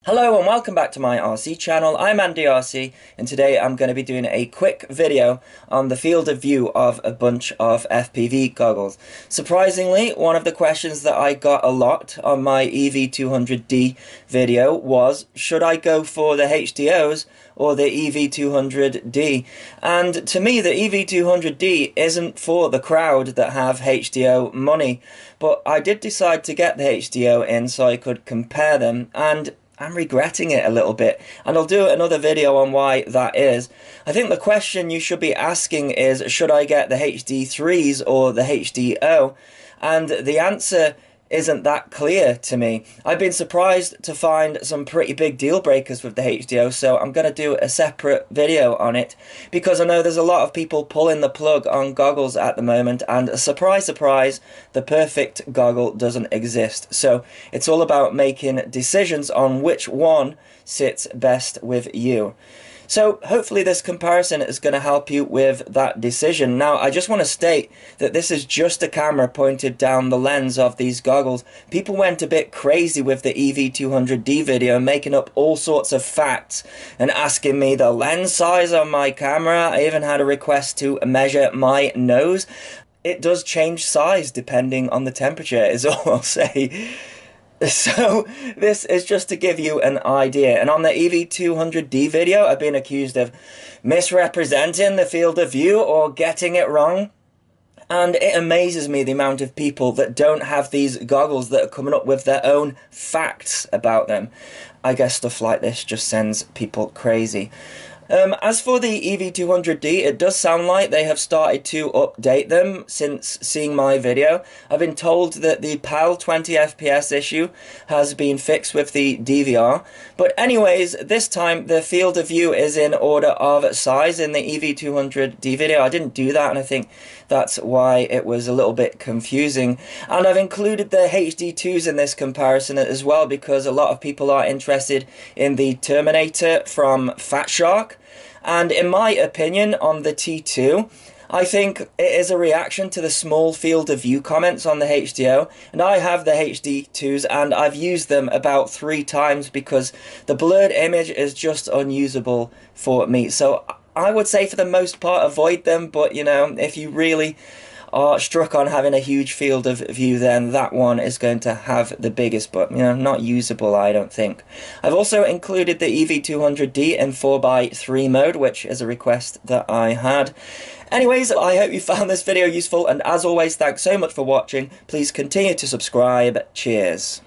Hello and welcome back to my RC channel. I'm Andy RC and today I'm going to be doing a quick video on the field of view of a bunch of FPV goggles. Surprisingly, one of the questions that I got a lot on my EV200D video was, should I go for the HDOs or the EV200D? And to me, the EV200D isn't for the crowd that have HDO money, but I did decide to get the HDO in so I could compare them, and I'm regretting it a little bit, and I'll do another video on why that is. I think the question you should be asking is, should I get the Hd3s or the HDO? And the answer isn't that clear to me. I've been surprised to find some pretty big deal breakers with the HDO, so I'm going to do a separate video on it, because I know there's a lot of people pulling the plug on goggles at the moment, and surprise, surprise, the perfect goggle doesn't exist. So it's all about making decisions on which one sits best with you. So hopefully this comparison is going to help you with that decision. Now, I just want to state that this is just a camera pointed down the lens of these goggles. People went a bit crazy with the EV200D video, making up all sorts of facts and asking me the lens size on my camera. I even had a request to measure my nose. It does change size depending on the temperature, is all I'll say. So this is just to give you an idea. And on the EV200D video, I've been accused of misrepresenting the field of view or getting it wrong. And it amazes me the amount of people that don't have these goggles that are coming up with their own facts about them. I guess stuff like this just sends people crazy. As for the EV200D, it does sound like they have started to update them since seeing my video. I've been told that the PAL 20 FPS issue has been fixed with the DVR. But anyways, this time the field of view is in order of size in the EV200D video. I didn't do that, and I think that's why it was a little bit confusing. And I've included the HD2s in this comparison as well, because a lot of people are interested in the Terminator from Fat Shark. And in my opinion, on the T2, I think it is a reaction to the small field of view comments on the HDO. And I have the HD2s and I've used them about 3 times because the blurred image is just unusable for me. So I would say for the most part avoid them, but you know, if you really are struck on having a huge field of view, then that one is going to have the biggest, but you know, not usable, I don't think. I've also included the EV200D in 4x3 mode, which is a request that I had. Anyways, I hope you found this video useful, and as always, thanks so much for watching. Please continue to subscribe. Cheers.